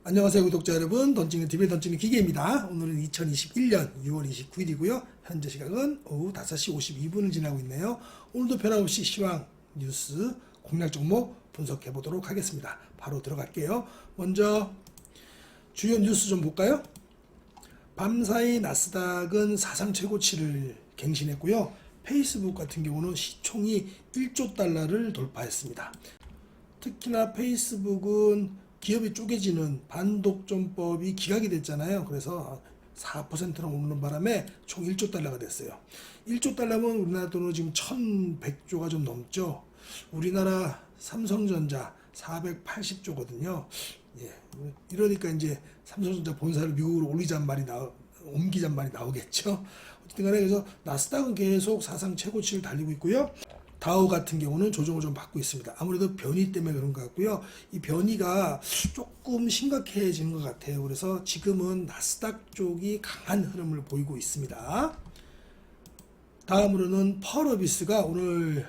안녕하세요 구독자 여러분, 던지는 TV의 던지는 기계입니다. 오늘은 2021년 6월 29일이고요 현재 시각은 오후 5시 52분을 지나고 있네요. 오늘도 변함없이 시황 뉴스 공략 종목 분석해 보도록 하겠습니다. 바로 들어갈게요. 먼저 주요 뉴스 좀 볼까요? 밤사이 나스닥은 사상 최고치를 갱신했고요. 페이스북 같은 경우는 시총이 1조 달러를 돌파했습니다. 특히나 페이스북은 기업이 쪼개지는 반독점법이 기각이 됐잖아요. 그래서 4%나 오르는 바람에 총 1조 달러가 됐어요. 1조 달러면 우리나라 돈으로 지금 1100조가 좀 넘죠. 우리나라 삼성전자 480조거든요. 예. 이러니까 이제 삼성전자 본사를 미국으로 옮기잔 말이 나오겠죠. 어쨌든 간에 그래서 나스닥은 계속 사상 최고치를 달리고 있고요. 다우 같은 경우는 조정을 좀 받고 있습니다. 아무래도 변이 때문에 그런 것 같고요. 이 변이가 조금 심각해지는 것 같아요. 그래서 지금은 나스닥 쪽이 강한 흐름을 보이고 있습니다. 다음으로는 펄어비스가 오늘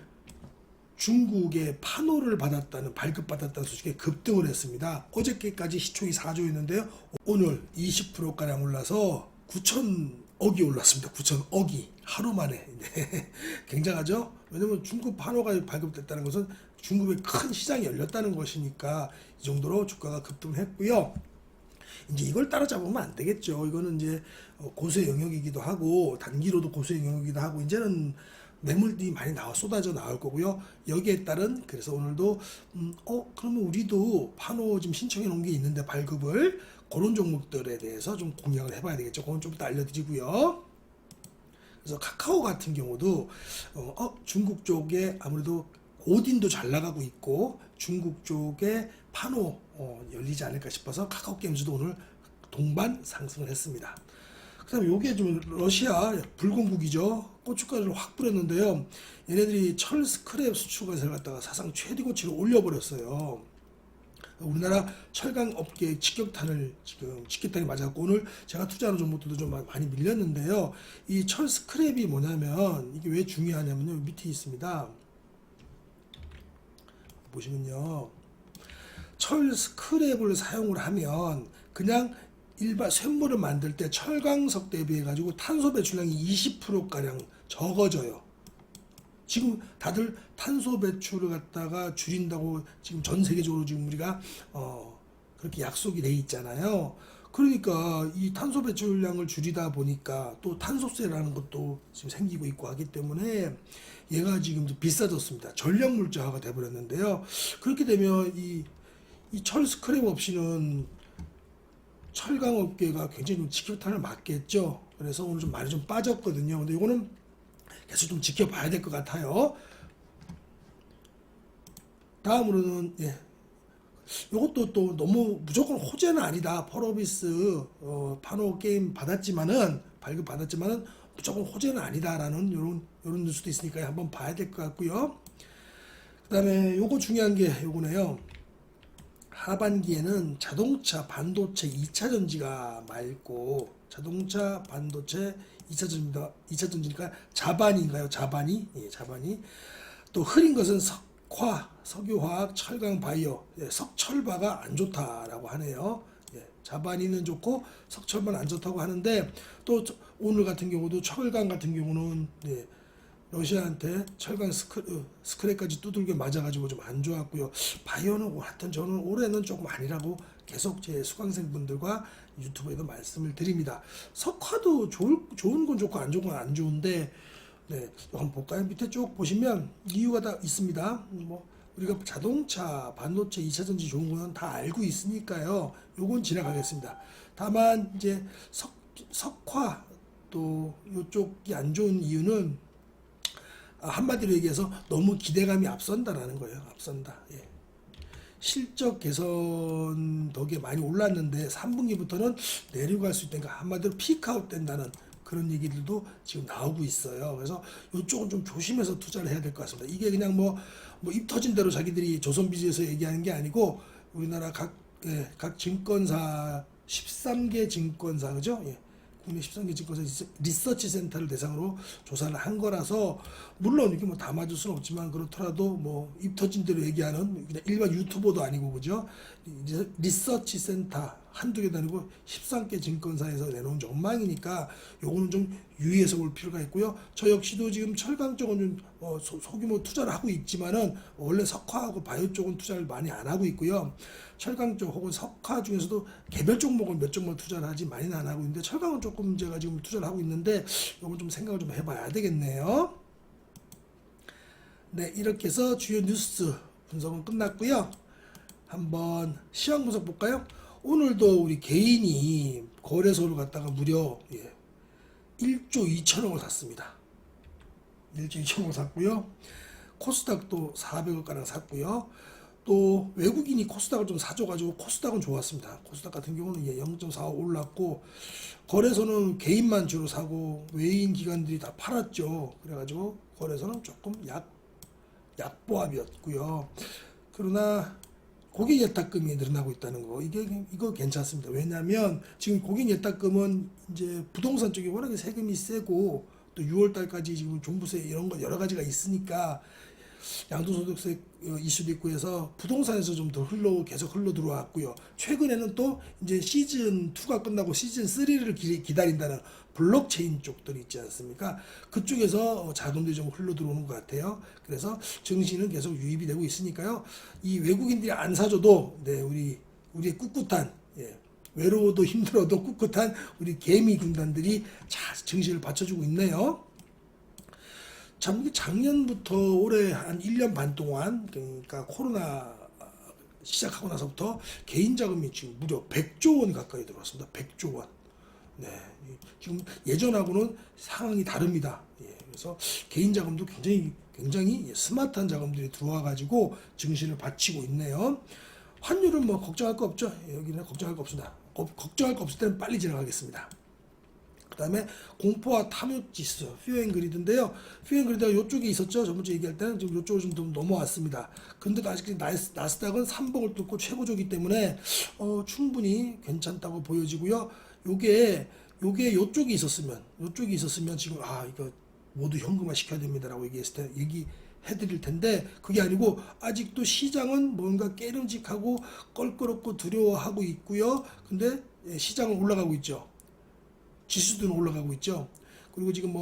중국의 판호를 발급받았다는 소식에 급등을 했습니다. 어저께까지 시총이 4조였는데요. 오늘 20%가량 올라서 9천억이 올랐습니다. 9천억이 하루 만에. 네. 굉장하죠? 왜냐면 중국 판호가 발급됐다는 것은 중국의 큰 시장이 열렸다는 것이니까 이 정도로 주가가 급등했고요. 이제 이걸 따라잡으면 안 되겠죠. 이거는 이제 고수의 영역이기도 하고 단기로도 고수의 영역이기도 하고 이제는 매물이 많이 쏟아져 나올 거고요. 여기에 따른 그래서 오늘도 그러면 우리도 판호 지금 신청해 놓은 게 있는데 발급을 그런 종목들에 대해서 좀 공략을 해봐야 되겠죠. 그건 좀 이따 알려드리고요. 그래서 카카오 같은 경우도 중국 쪽에 아무래도 오딘도 잘 나가고 있고 중국 쪽에 판호 열리지 않을까 싶어서 카카오 게임즈도 오늘 동반 상승을 했습니다. 그다음에 요게 좀 러시아 불공국이죠. 고춧가루를 확 뿌렸는데요. 얘네들이 철 스크랩 수출가를 갖다가 사상 최고치로 올려버렸어요. 우리나라 철강 업계의 직격탄이 맞았고 오늘 제가 투자하는 종목들도 좀 많이 밀렸는데요. 이 철 스크랩이 뭐냐면 이게 왜 중요하냐면요. 밑에 있습니다. 보시면요. 철 스크랩을 사용을 하면 그냥 일반 쇳물을 만들 때 철강석 대비해 가지고 탄소 배출량이 20%가량 적어져요. 지금 다들 탄소 배출을 갖다가 줄인다고 지금 전 세계적으로 지금 우리가 그렇게 약속이 돼 있잖아요. 그러니까 이 탄소 배출량을 줄이다 보니까 또 탄소세라는 것도 지금 생기고 있고 하기 때문에 얘가 지금 비싸졌습니다. 전력 물자화가 돼 버렸는데요. 그렇게 되면 이 철 스크랩 없이는 철강 업계가 굉장히 좀 직격탄을 맞겠죠. 그래서 오늘 좀 많이 좀 빠졌거든요. 근데 이거는 계속 좀 지켜봐야 될 것 같아요. 다음으로는 이것도 또 너무 무조건 호재는 아니다. 펄어비스 판호 게임 발급 받았지만은 무조건 호재는 아니다라는 이런 뉴스도 있으니까 한번 봐야 될 것 같고요. 그다음에 요거 중요한 게 요거네요. 하반기에는 자동차 반도체 2차 전지가 맑고 자동차 반도체 2차 전지니까 자반인가요? 자반이? 예, 자반이. 또 흐린 것은 석화, 석유화학, 철강 바이오, 석철바가 안 좋다라고 하네요. 자반이는 좋고 석철만 안 좋다고 하는데 또 오늘 같은 경우도 철강 같은 경우는 러시아한테 철강 스크랩까지 두들겨 맞아가지고 좀 안 좋았고요. 바이오는 하여튼 저는 올해는 조금 아니라고 계속 제 수강생분들과 유튜브에도 말씀을 드립니다. 석화도 좋은 건 좋고 안 좋은 건 안 좋은데 한번 볼까요? 밑에 쭉 보시면 이유가 다 있습니다. 뭐 우리가 자동차, 반도체, 2차 전지 좋은 거는 다 알고 있으니까요. 요건 지나가겠습니다. 다만 이제 석화 또 이쪽이 안 좋은 이유는 한마디로 얘기해서 너무 기대감이 앞선다라는 거예요. 앞선다. 실적 개선 덕에 많이 올랐는데 3분기부터는 내려갈 수 있다니까 한마디로 피크아웃 된다는 그런 얘기들도 지금 나오고 있어요. 그래서 이쪽은 좀 조심해서 투자를 해야 될 것 같습니다. 이게 그냥 뭐 입 터진 대로 자기들이 조선비즈에서 얘기하는 게 아니고 우리나라 각 증권사 13개 증권사 그죠? 국내 13개 증권사 리서치 센터를 대상으로 조사를 한 거라서 물론 이게 뭐 다 맞을 수는 없지만 그렇더라도 뭐 입 터진 대로 얘기하는 그냥 일반 유튜버도 아니고 그죠? 리서치 센터 한두 개도 아니고 13개 증권사에서 내놓은 전망이니까 요거는 좀 유의해서 볼 필요가 있고요. 저 역시도 지금 철강 쪽은 좀 소규모 투자를 하고 있지만은 원래 석화하고 바이오 쪽은 투자를 많이 안 하고 있고요. 철강 쪽 혹은 석화 중에서도 개별 종목을 몇 종목 투자를 하지 많이는 안 하고 있는데 철강은 조금 제가 지금 투자를 하고 있는데 요건 좀 생각을 좀 해봐야 되겠네요. 네, 이렇게 해서 주요 뉴스 분석은 끝났고요. 한번 시황 분석 볼까요? 오늘도 우리 개인이 거래소를 갖다가 무려 1조 2천억을 샀습니다. 1조 2천억을 샀고요. 코스닥도 400억 가량 샀고요. 또 외국인이 코스닥을 좀 사줘가지고 코스닥은 좋았습니다. 코스닥 같은 경우는 0.45 올랐고 거래소는 개인만 주로 사고 외인 기관들이 다 팔았죠. 그래가지고 거래소는 조금 약보합이었고요. 그러나 고객 예탁금이 늘어나고 있다는 거 이거 괜찮습니다. 왜냐하면 지금 고객 예탁금은 이제 부동산 쪽이 워낙에 세금이 세고 또 6월 달까지 지금 종부세 이런 거 여러 가지가 있으니까 양도소득세 이슈도 있고 해서 부동산에서 좀 더 계속 흘러 들어왔고요. 최근에는 또 이제 시즌 2가 끝나고 시즌 3를 기다린다는 블록체인 쪽들이 있지 않습니까? 그쪽에서 자금들이 좀 흘러 들어오는 것 같아요. 그래서 증시는 계속 유입이 되고 있으니까요. 이 외국인들이 안 사줘도 네, 우리의 꿋꿋한 외로워도 힘들어도 꿋꿋한 우리 개미 군단들이 증시를 받쳐주고 있네요. 참 작년부터 올해 한 1년 반 동안 그러니까 코로나 시작하고 나서부터 개인 자금이 지금 무려 100조 원 가까이 들어왔습니다. 100조 원. 네, 지금 예전하고는 상황이 다릅니다. 그래서 개인 자금도 굉장히 스마트한 자금들이 들어와 가지고 증시를 받치고 있네요. 환율은 뭐 걱정할 거 없죠. 여기는 걱정할 거 없습니다. 걱정할 거 없을 때는 빨리 지나가겠습니다. 그 다음에 공포와 탐욕 지수, 퓨어앤그리드인데요. 퓨어앤그리드가 이쪽에 있었죠. 저번주에 얘기할 때는 지금 이쪽으로 좀 넘어왔습니다. 근데도 아직 나스닥은 3봉을 뚫고 최고조기 때문에 충분히 괜찮다고 보여지고요. 요게 요쪽이 있었으면 지금 이거 모두 현금화 시켜야 됩니다라고 얘기해드릴 텐데 그게 아니고 아직도 시장은 뭔가 깨름직하고 껄끄럽고 두려워하고 있고요. 근데 시장은 올라가고 있죠. 지수도 올라가고 있죠. 그리고 지금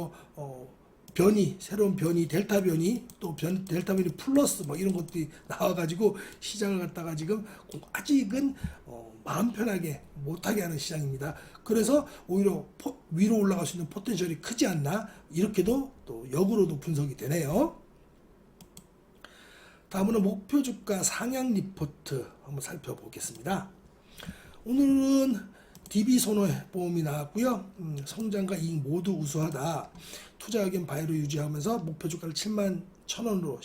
새로운 변이, 델타 변이, 또 델타 변이 플러스 이런 것들이 나와가지고 시장을 갖다가 지금 아직은 마음 편하게 못하게 하는 시장입니다. 그래서 오히려 위로 올라갈 수 있는 포텐셜이 크지 않나 이렇게도 또 역으로도 분석이 되네요. 다음은 목표 주가 상향 리포트 한번 살펴보겠습니다. 오늘은 DB손해보험이 나왔고요. 성장과 이익 모두 우수하다. 투자 의견 바이로 유지하면서 목표 주가를 71,000원으로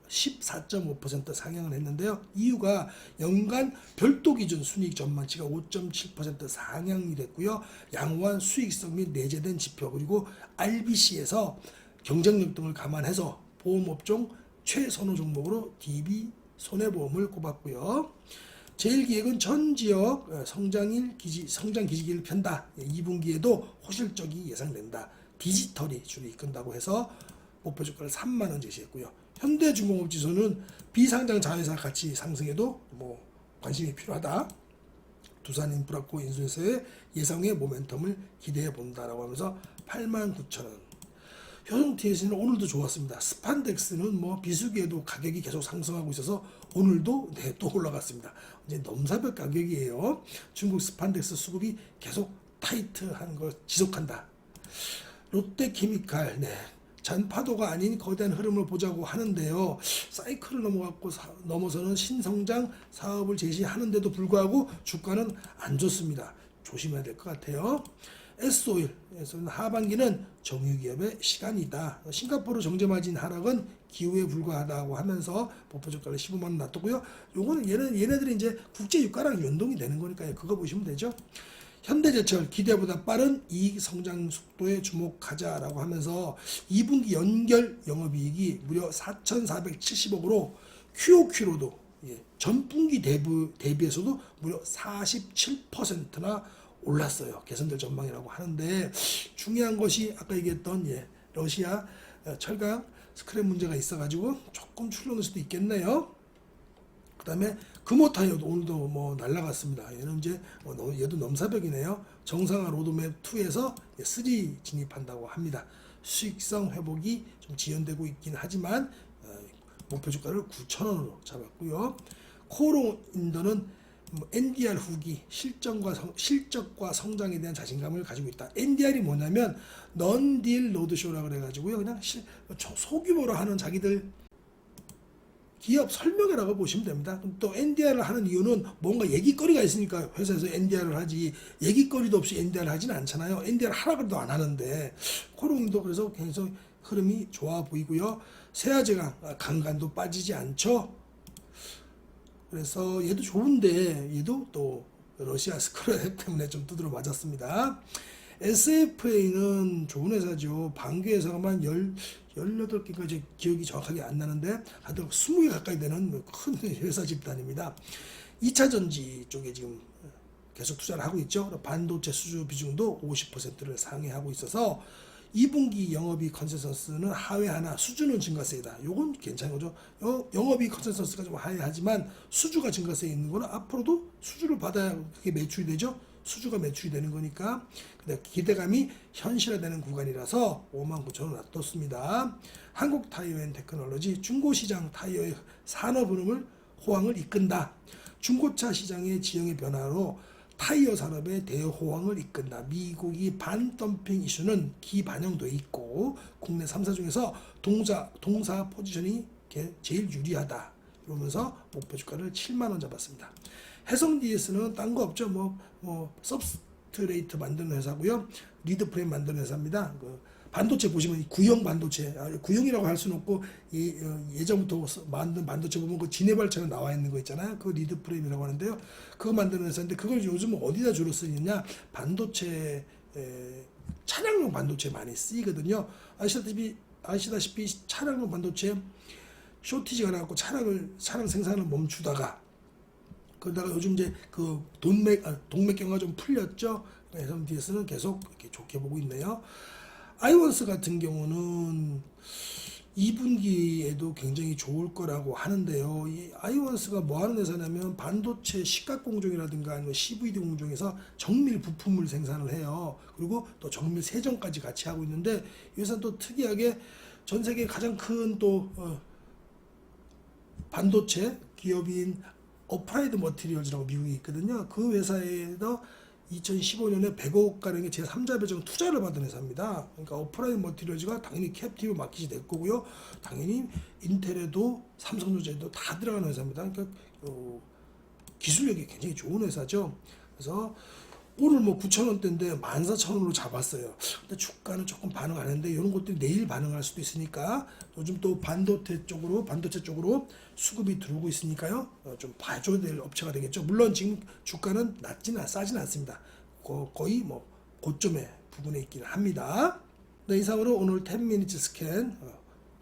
14.5% 상향을 했는데요. 이유가 연간 별도 기준 순이익 전망치가 5.7% 상향이 됐고요. 양호한 수익성 및 내재된 지표 그리고 RBC에서 경쟁력 등을 감안해서 보험업종 최선호 종목으로 DB손해보험을 꼽았고요. 제일기획은 전 지역 성장 기지기를 편다. 2분기에도 호실적이 예상된다. 디지털이 주로 이끈다고 해서 목표 주가를 3만 원 제시했고요. 현대중공업지수는 비상장 자회사 가치 상승에도 관심이 필요하다. 두산인프라코 인수해서의 예상의 모멘텀을 기대해 본다라고 하면서 89,000원. 효성TS는 오늘도 좋았습니다. 스판덱스는 비수기에도 가격이 계속 상승하고 있어서 오늘도 또 올라갔습니다. 이제 넘사벽 가격이에요. 중국 스판덱스 수급이 계속 타이트한 걸 지속한다. 롯데케미칼 잔파도가 아닌 거대한 흐름을 보자고 하는데요. 사이클을 넘어서는 신성장 사업을 제시하는데도 불구하고 주가는 안 좋습니다. 조심해야 될 것 같아요. S오일에서는 하반기는 정유기업의 시간이다. 싱가포르 정제마진 하락은 기후에 불과하다고 하면서 목표 주가를 15만 원 놔뒀고요. 요거는 얘네들이 이제 국제 유가랑 연동이 되는 거니까요. 그거 보시면 되죠. 현대제철 기대보다 빠른 이익 성장 속도에 주목하자라고 하면서 2분기 연결 영업이익이 무려 4,470억으로 QOQ로도 전분기 대비해서도 무려 47%나 올랐어요. 개선될 전망이라고 하는데 중요한 것이 아까 얘기했던 러시아 철강 스크랩 문제가 있어가지고 조금 출렁일 수도 있겠네요. 그다음에 금호타이어도 오늘도 뭐 날라갔습니다. 얘는 이제 얘도 넘사벽이네요. 정상화 로드맵 2에서 3 진입한다고 합니다. 수익성 회복이 좀 지연되고 있긴 하지만 목표 주가를 9,000원으로 잡았고요. 코로인더는 NDR 후기 실적과 성장에 대한 자신감을 가지고 있다. NDR이 뭐냐면 넌딜 로드쇼라 그래가지고요. 그냥 소규모로 하는 자기들 기업 설명회라고 보시면 됩니다. 또 NDR을 하는 이유는 뭔가 얘기거리가 있으니까 회사에서 NDR을 하지, 얘기거리도 없이 NDR을 하지는 않잖아요. NDR 하라 그래도 안 하는데 코롱도 그래서 계속 흐름이 좋아 보이고요. 세아제강 강간도 빠지지 않죠. 그래서 얘도 좋은데 얘도 또 러시아 스크랩 때문에 좀 두드려 맞았습니다. SFA는 좋은 회사죠. 방귀 회사가만 18개까지 기억이 정확하게 안 나는데 하여튼 20개 가까이 되는 큰 회사 집단입니다. 2차전지 쪽에 지금 계속 투자를 하고 있죠. 반도체 수주 비중도 50%를 상회하고 있어서 2분기 영업이익 컨센서스는 하회하나 수주는 증가세이다. 요건 괜찮은 거죠. 영업이익 컨센서스가 좀 하회하지만 수주가 증가세 있는 거는 앞으로도 수주를 받아야 그게 매출이 되죠. 수주가 매출이 되는 거니까 근데 기대감이 현실화되는 구간이라서 59,000원 놔뒀습니다. 한국타이어앤테크놀로지 중고시장 타이어의 산업흐름을 호황을 이끈다. 중고차 시장의 지형의 변화로 타이어 산업의 대호황을 이끈다. 미국이 반덤핑 이슈는 기반영돼 있고 국내 3사 중에서 동사 포지션이 제일 유리하다. 이러면서 목표 주가를 7만원 잡았습니다. 해성 DS는 딴 거 없죠. 서브스트레이트 만드는 회사고요. 리드 프레임 만드는 회사입니다. 반도체 보시면 구형 반도체, 구형이라고 할 수는 없고 예전부터 만든 반도체 보면 그 진해발처럼 나와 있는 거 있잖아요. 그 리드 프레임이라고 하는데요. 그거 만드는 회사인데 그걸 요즘 어디다 주로 쓰느냐? 반도체 차량용 반도체 많이 쓰이거든요. 아시다시피 차량용 반도체 쇼티지가 나갖고 차량 생산을 멈추다가 그러다가 요즘 이제 그 동맥경화가 좀 풀렸죠. 해성 DS는 계속 이렇게 좋게 보고 있네요. 아이원스 같은 경우는 2분기에도 굉장히 좋을 거라고 하는데요. 이 아이원스가 뭐 하는 회사냐면 반도체 식각 공정이라든가 아니면 CVD 공정에서 정밀 부품을 생산을 해요. 그리고 또 정밀 세정까지 같이 하고 있는데 이 회사는 또 특이하게 전 세계 가장 큰 또 반도체 기업인 어프라이드 머티리얼즈라고 미국에 있거든요. 그 회사에서 2015년에 100억 가량의 제3자 배정 투자를 받은 회사입니다. 그러니까 어프라이드 머티리얼즈가 당연히 캡티브 마켓이 될 거고요. 당연히 인텔에도 삼성전자에도 다 들어가는 회사입니다. 그러니까 기술력이 굉장히 좋은 회사죠. 그래서 오늘 9,000원대인데 14,000원으로 잡았어요. 근데 주가는 조금 반응 안 했는데 이런 것들이 내일 반응할 수도 있으니까 요즘 또 반도체 쪽으로 수급이 들어오고 있으니까요. 좀 봐줘야 될 업체가 되겠죠. 물론 지금 주가는 싸진 않습니다. 거의 고점에 부근에 있기는 합니다. 네, 이상으로 오늘 10미니츠 스캔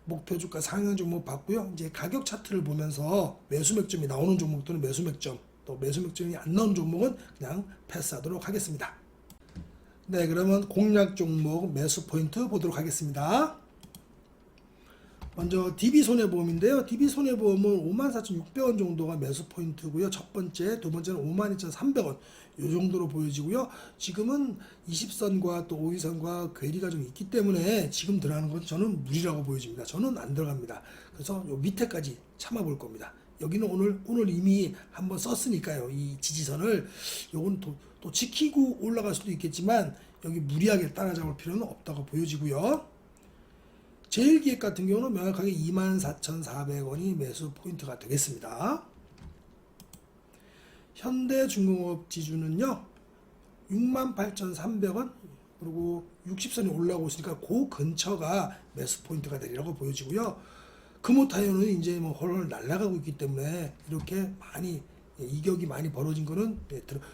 목표 주가 상향 종목 봤고요. 이제 가격 차트를 보면서 매수 맥점이 나오는 종목들은 매수 맥점, 또 매수 맥점이 안 나오는 종목은 그냥 패스하도록 하겠습니다. 네, 그러면 공략 종목 매수 포인트 보도록 하겠습니다. 먼저 DB손해보험인데요. DB손해보험은 54,600원 정도가 매수 포인트고요. 첫 번째, 두 번째는 52,300원 이 정도로 보여지고요. 지금은 20선과 또 5위선과 괴리가 좀 있기 때문에 지금 들어가는 건 저는 무리라고 보여집니다. 저는 안 들어갑니다. 그래서 요 밑에까지 참아볼 겁니다. 여기는 오늘 이미 한번 썼으니까요. 이 지지선을 요건 또 지키고 올라갈 수도 있겠지만 여기 무리하게 따라잡을 필요는 없다고 보여지고요. 제일기획 같은 경우는 명확하게 24,400원이 매수 포인트가 되겠습니다. 현대중공업 지주는요 68,300원 그리고 60선이 올라오고 있으니까 그 근처가 매수 포인트가 되리라고 보여지고요. 금호타이어는 이제 헐헐 날아가고 있기 때문에 이렇게 많이 이격이 많이 벌어진 거는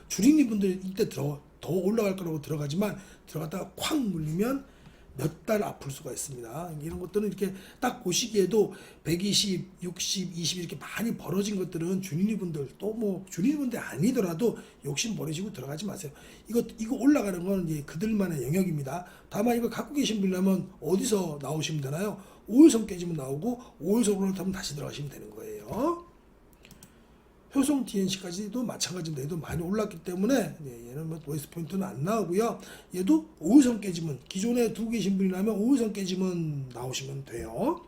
주린이 분들 이때 더 올라갈 거라고 들어가지만 들어갔다가 콱 물리면 몇 달 아플 수가 있습니다. 이런 것들은 이렇게 딱 보시기에도 120, 60, 20 이렇게 많이 벌어진 것들은 주린이 분들 또 주린이 분들 아니더라도 욕심 버리시고 들어가지 마세요. 이거 올라가는 건 이제 그들만의 영역입니다. 다만 이거 갖고 계신 분이라면 어디서 나오시면 되나요? 5일선 깨지면 나오고 5일선 올라타면 다시 들어가시면 되는 거예요. 효성 TNC까지도 마찬가지입니다. 얘도 많이 올랐기 때문에 얘는 뭐 웨스트 포인트는 안 나오고요. 얘도 5일선 깨지면 기존에 두고 계신 분이라면 5일선 깨지면 나오시면 돼요.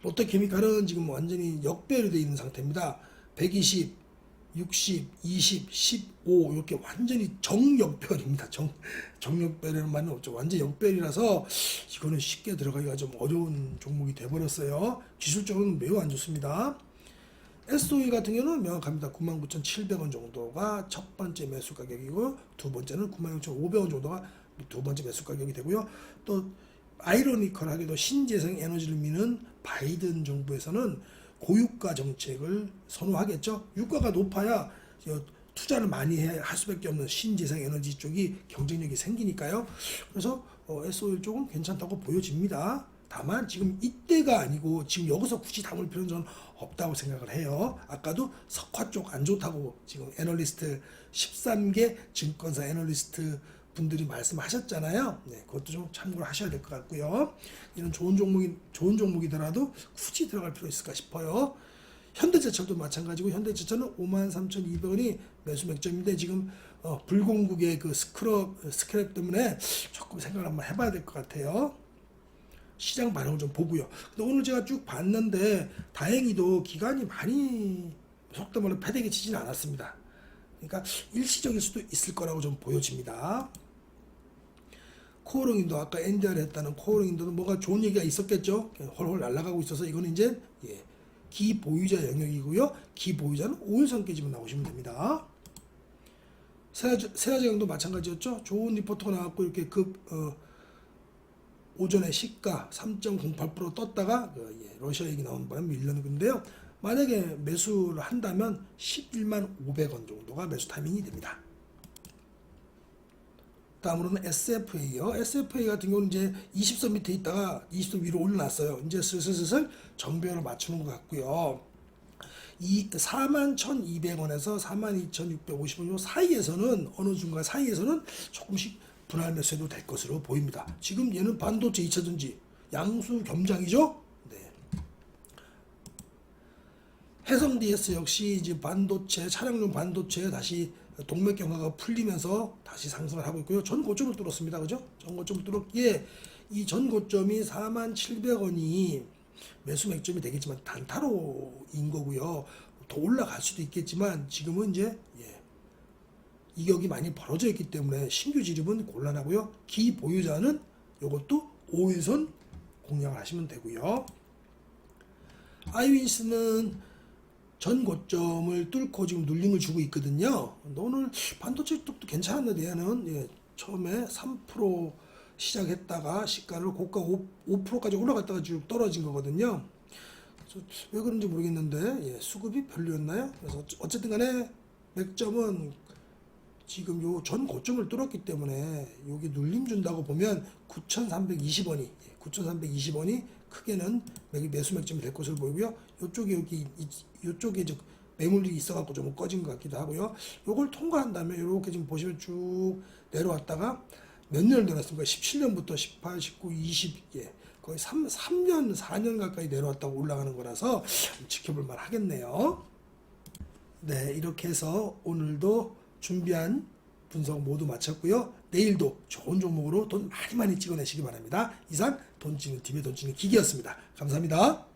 롯데케미칼은 지금 완전히 역배열이 되어 있는 상태입니다. 120, 60, 20, 15 이렇게 완전히 정역배열입니다. 정역배열이라는 말은 없죠. 완전 역배열이라서 이거는 쉽게 들어가기가 좀 어려운 종목이 돼버렸어요. 기술적으로는 매우 안 좋습니다. SOE 같은 경우는 명확합니다. 99,700원 정도가 첫 번째 매수 가격이고 두 번째는 96,500원 정도가 두 번째 매수 가격이 되고요. 또 아이러니컬하게도 신재생 에너지를 미는 바이든 정부에서는 고유가 정책을 선호하겠죠. 유가가 높아야 투자를 많이 할 수밖에 없는 신재생 에너지 쪽이 경쟁력이 생기니까요. 그래서 SOE 쪽은 괜찮다고 보여집니다. 다만 지금 이때가 아니고 지금 여기서 굳이 담을 필요는 저는 없다고 생각을 해요. 아까도 석화 쪽 안 좋다고 지금 애널리스트 13개 증권사 애널리스트 분들이 말씀하셨잖아요. 네, 그것도 좀 참고를 하셔야 될 것 같고요. 이런 좋은 종목이더라도 굳이 들어갈 필요 있을까 싶어요. 현대제철도 마찬가지고 현대제철은 53,200원이 매수 맥점인데 지금 불공국의 그 스크랩 때문에 조금 생각을 한번 해봐야 될 것 같아요. 시장 반응을 좀 보고요. 근데 오늘 제가 쭉 봤는데 다행히도 기간이 많이 속된 말로 패대기 치지는 않았습니다. 그러니까 일시적일 수도 있을 거라고 좀 보여집니다. 코오롱인도 아까 NDR 했다는 코오롱인도는 뭐가 좋은 얘기가 있었겠죠. 헐헐 날아가고 있어서 이거는 이제 기보유자 영역이고요. 기보유자는 5일선 깨지면 나오시면 됩니다. 세아제강도 마찬가지였죠. 좋은 리포트가 나왔고 이렇게 오전에 시가 3.08% 떴다가 러시아 얘기 나오는 바람에 밀려는 건데요. 만약에 매수를 한다면 11만 500원 정도가 매수 타이밍이 됩니다. 다음으로는 SFA요. SFA 같은 경우는 이제 20선 밑에 있다가 20선 위로 올려놨어요. 이제 슬슬 정배열을 맞추는 것 같고요. 이 41,200원에서 42,650원 요 사이에서는 어느 순간 사이에서는 조금씩 분할 매수해도 될 것으로 보입니다. 지금 얘는 반도체 2차전지 양수 겸장이죠. 네. 해성 DS 역시 이제 반도체 차량용 반도체 다시 동맥 경화가 풀리면서 다시 상승을 하고 있고요. 전 고점을 뚫었습니다. 그죠? 전 고점을 뚫었기에 이 전 고점이 47,000원이 매수 맥점이 되겠지만 단타로인 거고요. 더 올라갈 수도 있겠지만 지금은 이제 이격이 많이 벌어져 있기 때문에 신규 지름은 곤란하고요. 기보유자는 이것도 5일선 공략을 하시면 되고요. 아이윈스는 전 고점을 뚫고 지금 눌림을 주고 있거든요. 오늘 반도체 쪽도 괜찮았는데 얘는 처음에 3% 시작했다가 시가를 고가 5%까지 올라갔다가 쭉 떨어진 거거든요. 그래서 왜 그런지 모르겠는데 수급이 별로였나요? 그래서 어쨌든 간에 맥점은 지금 요 전 고점을 뚫었기 때문에 여기 눌림 준다고 보면 9,320원이 크게는 매수 맥점이 될 것으로 보이고요. 요쪽에 매물이 있어갖고 좀 꺼진 것 같기도 하고요. 요걸 통과한다면 이렇게 지금 보시면 쭉 내려왔다가 몇 년을 내려왔습니까? 17년부터 18, 19, 20 거의 3년, 4년 가까이 내려왔다고 올라가는 거라서 지켜볼 만 하겠네요. 네, 이렇게 해서 오늘도 준비한 분석 모두 마쳤고요. 내일도 좋은 종목으로 돈 많이 찍어내시기 바랍니다. 이상 돈 찍는 TV의 돈 찍는 기기였습니다. 감사합니다.